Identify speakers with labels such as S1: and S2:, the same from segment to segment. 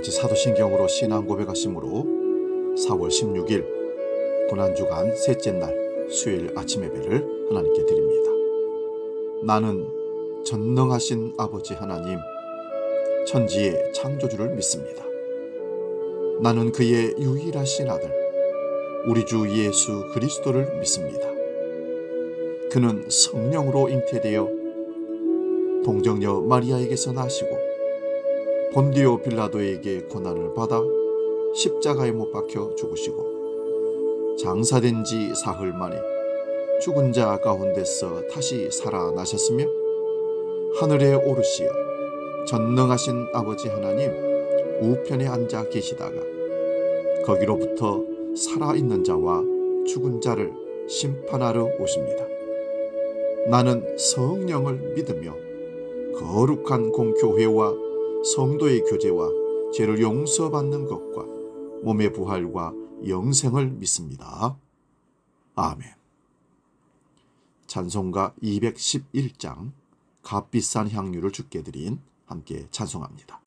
S1: 같이 사도신경으로 신앙 고백하심으로 4월 16일 고난주간 셋째 날 수요일 아침 예배를 하나님께 드립니다. 나는 전능하신 아버지 하나님, 천지의 창조주를 믿습니다. 나는 그의 유일하신 아들, 우리 주 예수 그리스도를 믿습니다. 그는 성령으로 잉태되어 동정녀 마리아에게서 나시고 본디오 빌라도에게 고난을 받아 십자가에 못 박혀 죽으시고 장사된 지 사흘 만에 죽은 자 가운데서 다시 살아나셨으며 하늘에 오르시어 전능하신 아버지 하나님 우편에 앉아 계시다가 거기로부터 살아있는 자와 죽은 자를 심판하러 오십니다. 나는 성령을 믿으며 거룩한 공교회와 성도의 교제와 죄를 용서받는 것과 몸의 부활과 영생을 믿습니다. 아멘. 찬송가 211장 값비싼 향유를 주께 드린 함께 찬송합니다.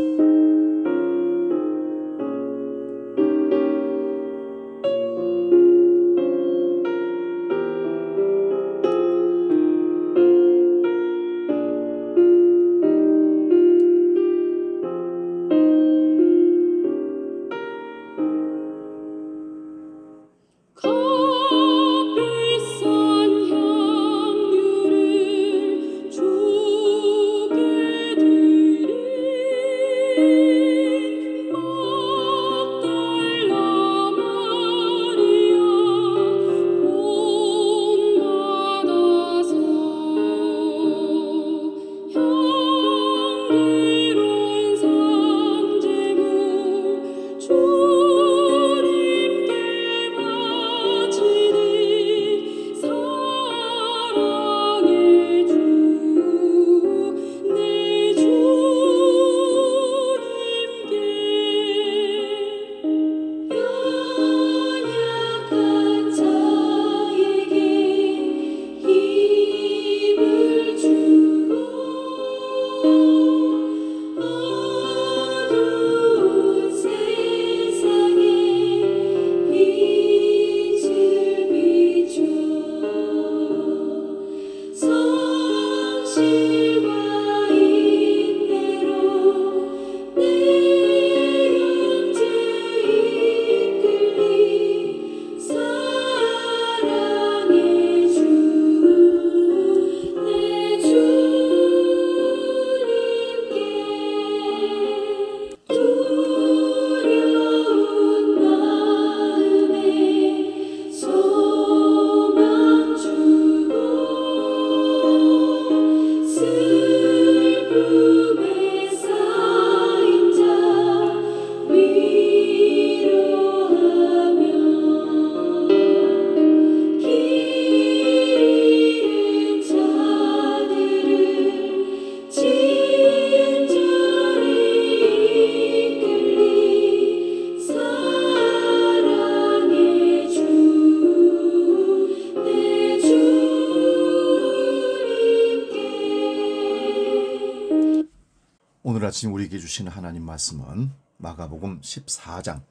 S1: 오늘 아침 우리에게 주시는 하나님 말씀은 마가복음 14장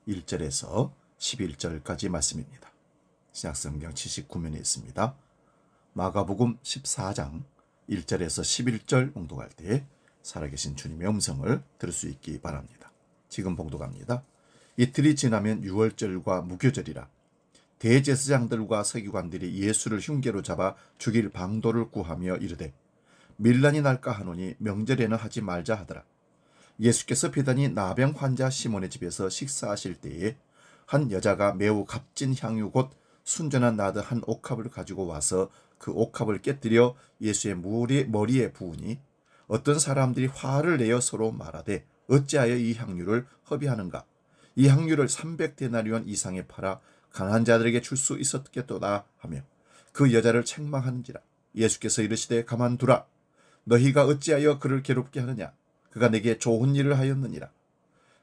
S1: 1절에서 11절까지 말씀입니다. 신약성경 79면에 있습니다. 마가복음 14장 1절에서 11절 봉독할 때 살아계신 주님의 음성을 들을 수 있기 바랍니다. 지금 봉독합니다. 이틀이 지나면 유월절과 무교절이라 대제사장들과 서기관들이 예수를 흉계로 잡아 죽일 방도를 구하며 이르되 밀란이 날까 하노니 명절에는 하지 말자 하더라. 예수께서 비단이 나병 환자 시몬의 집에서 식사하실 때에 한 여자가 매우 값진 향유 곧 순전한 나드 한 옥합을 가지고 와서 그 옥합을 깨뜨려 예수의 머리에 부으니 어떤 사람들이 화를 내어 서로 말하되 어찌하여 이 향유를 허비하는가? 이 향유를 300데나리온 이상에 팔아 가난한 자들에게 줄 수 있었겠도다 하며 그 여자를 책망하는지라. 예수께서 이르시되 가만두라. 너희가 어찌하여 그를 괴롭게 하느냐? 그가 내게 좋은 일을 하였느니라.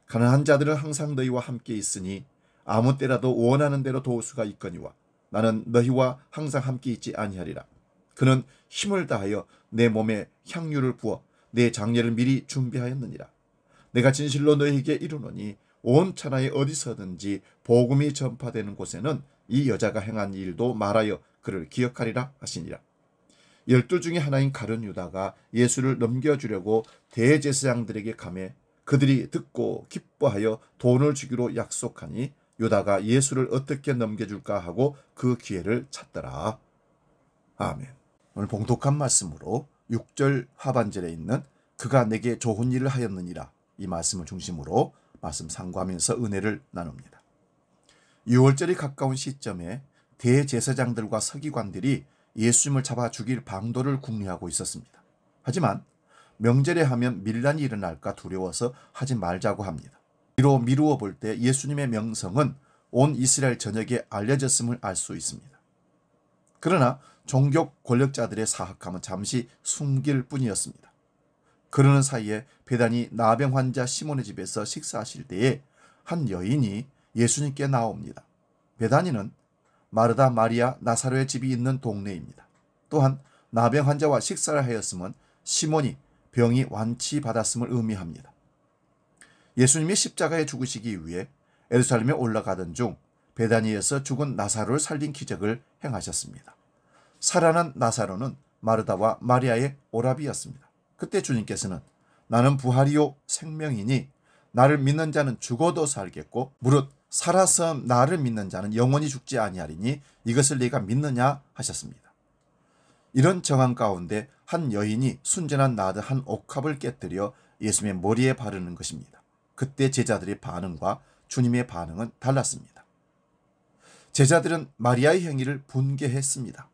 S1: 가난한 자들은 항상 너희와 함께 있으니 아무 때라도 원하는 대로 도울 수가 있거니와 나는 너희와 항상 함께 있지 아니하리라. 그는 힘을 다하여 내 몸에 향유를 부어 내 장례를 미리 준비하였느니라. 내가 진실로 너희에게 이르노니 온 천하에 어디서든지 복음이 전파되는 곳에는 이 여자가 행한 일도 말하여 그를 기억하리라 하시니라. 12 중에 하나인 가룟 유다가 예수를 넘겨주려고 대제사장들에게 가매 그들이 듣고 기뻐하여 돈을 주기로 약속하니 유다가 예수를 어떻게 넘겨줄까 하고 그 기회를 찾더라. 아멘. 오늘 봉독한 말씀으로 6절 하반절에 있는 그가 내게 좋은 일을 하였느니라, 이 말씀을 중심으로 말씀 상고하면서 은혜를 나눕니다. 6월절이 가까운 시점에 대제사장들과 서기관들이 예수님을 잡아 죽일 방도를 궁리하고 있었습니다. 하지만 명절에 하면 밀란이 일어날까 두려워서 하지 말자고 합니다. 이로 미루어 볼 때 예수님의 명성은 온 이스라엘 전역에 알려졌음을 알 수 있습니다. 그러나 종교 권력자들의 사악함은 잠시 숨길 뿐이었습니다. 그러는 사이에 베다니 나병 환자 시몬의 집에서 식사하실 때에 한 여인이 예수님께 나옵니다. 베다니는 마르다, 마리아, 나사로의 집이 있는 동네입니다. 또한 나병 환자와 식사를 하였음은 시몬이 병이 완치받았음을 의미합니다. 예수님이 십자가에 죽으시기 위해 예루살렘에 올라가던 중 베다니에서 죽은 나사로를 살린 기적을 행하셨습니다. 살아난 나사로는 마르다와 마리아의 오라비였습니다. 그때 주님께서는 나는 부활이요 생명이니 나를 믿는 자는 죽어도 살겠고 무릇 살아서 나를 믿는 자는 영원히 죽지 아니하리니 이것을 네가 믿느냐 하셨습니다. 이런 정황 가운데 한 여인이 순전한 나드 한 옥합을 깨뜨려 예수님의 머리에 바르는 것입니다. 그때 제자들의 반응과 주님의 반응은 달랐습니다. 제자들은 마리아의 행위를 분개했습니다.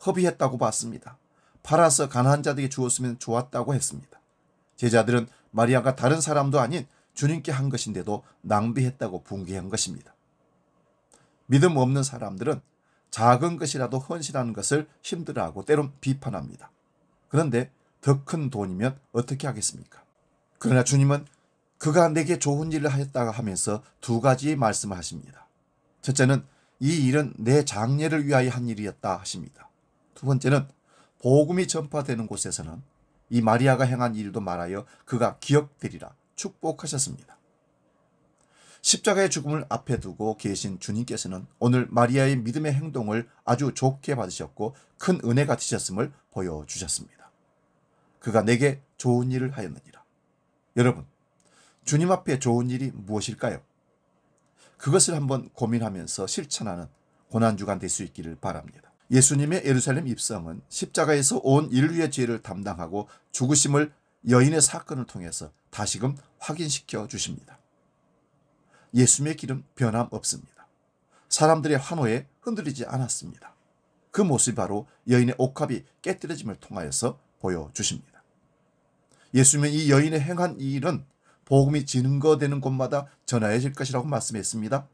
S1: 허비했다고 봤습니다. 팔아서 가난한 자들에게 주었으면 좋았다고 했습니다. 제자들은 마리아가 다른 사람도 아닌 주님께 한 것인데도 낭비했다고 분개한 것입니다. 믿음 없는 사람들은 작은 것이라도 헌신하는 것을 힘들어하고 때론 비판합니다. 그런데 더 큰 돈이면 어떻게 하겠습니까? 그러나 주님은 그가 내게 좋은 일을 하였다고 하면서 두 가지 말씀을 하십니다. 첫째는 이 일은 내 장례를 위하여 한 일이었다 하십니다. 두 번째는 복음이 전파되는 곳에서는 이 마리아가 행한 일도 말하여 그가 기억되리라 축복하셨습니다. 십자가의 죽음을 앞에 두고 계신 주님께서는 오늘 마리아의 믿음의 행동을 아주 좋게 받으셨고 큰 은혜가 되셨음을 보여주셨습니다. 그가 내게 좋은 일을 하였느니라. 여러분, 주님 앞에 좋은 일이 무엇일까요? 그것을 한번 고민하면서 실천하는 고난주간 될 수 있기를 바랍니다. 예수님의 예루살렘 입성은 십자가에서 온 인류의 죄를 담당하고 죽으심을 여인의 사건을 통해서 다시금 확인시켜 주십니다. 예수님의 길은 변함없습니다. 사람들의 환호에 흔들리지 않았습니다. 그 모습이 바로 여인의 옥합이 깨뜨려짐을 통하여서 보여주십니다. 예수님은 이 여인의 행한 이 일은 복음이 증거되는 곳마다 전하여질 것이라고 말씀했습니다.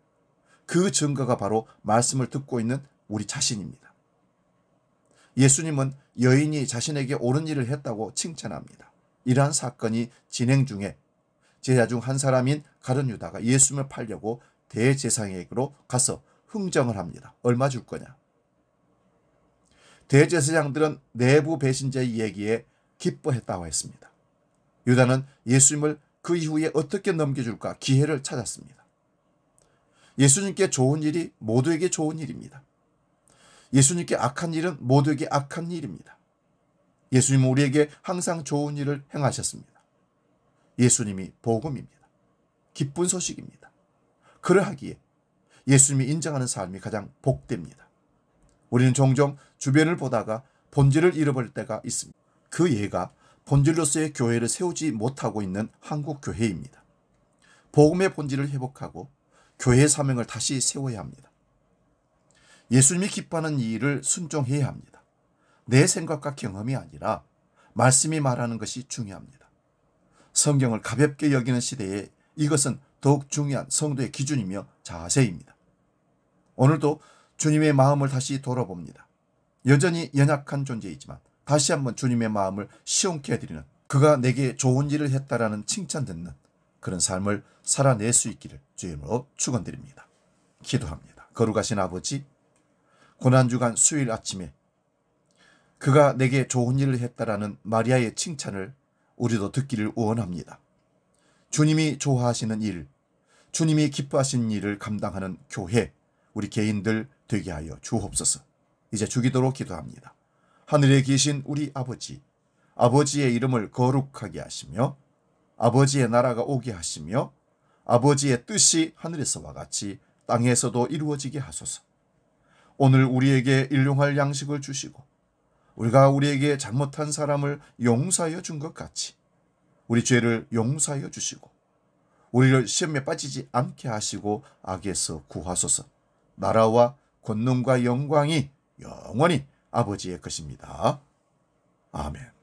S1: 그 증거가 바로 말씀을 듣고 있는 우리 자신입니다. 예수님은 여인이 자신에게 옳은 일을 했다고 칭찬합니다. 이러한 사건이 진행 중에 제자 중 한 사람인 가룟 유다가 예수님을 팔려고 대제사장에게로 가서 흥정을 합니다. 얼마 줄 거냐? 대제사장들은 내부 배신자의 얘기에 기뻐했다고 했습니다. 유다는 예수님을 그 이후에 어떻게 넘겨줄까 기회를 찾았습니다. 예수님께 좋은 일이 모두에게 좋은 일입니다. 예수님께 악한 일은 모두에게 악한 일입니다. 예수님은 우리에게 항상 좋은 일을 행하셨습니다. 예수님이 복음입니다. 기쁜 소식입니다. 그러하기에 예수님이 인정하는 삶이 가장 복됩니다. 우리는 종종 주변을 보다가 본질을 잃어버릴 때가 있습니다. 그 예가 본질로서의 교회를 세우지 못하고 있는 한국 교회입니다. 복음의 본질을 회복하고 교회의 사명을 다시 세워야 합니다. 예수님이 기뻐하는 이 일을 순종해야 합니다. 내 생각과 경험이 아니라 말씀이 말하는 것이 중요합니다. 성경을 가볍게 여기는 시대에 이것은 더욱 중요한 성도의 기준이며 자세입니다. 오늘도 주님의 마음을 다시 돌아봅니다. 여전히 연약한 존재이지만 다시 한번 주님의 마음을 시원케 해드리는, 그가 내게 좋은 일을 했다라는 칭찬 듣는 그런 삶을 살아낼 수 있기를 주님으로 축원드립니다. 기도합니다. 거룩하신 아버지, 고난주간 수요일 아침에 그가 내게 좋은 일을 했다라는 마리아의 칭찬을 우리도 듣기를 원합니다. 주님이 좋아하시는 일, 주님이 기뻐하시는 일을 감당하는 교회, 우리 개인들 되게 하여 주옵소서. 이제 주기도로 기도합니다. 하늘에 계신 우리 아버지, 아버지의 이름을 거룩하게 하시며 아버지의 나라가 오게 하시며 아버지의 뜻이 하늘에서와 같이 땅에서도 이루어지게 하소서. 오늘 우리에게 일용할 양식을 주시고 우리가 우리에게 잘못한 사람을 용서하여 준 것 같이 우리 죄를 용서하여 주시고 우리를 시험에 빠지지 않게 하시고 악에서 구하소서. 나라와 권능과 영광이 영원히 아버지의 것입니다. 아멘.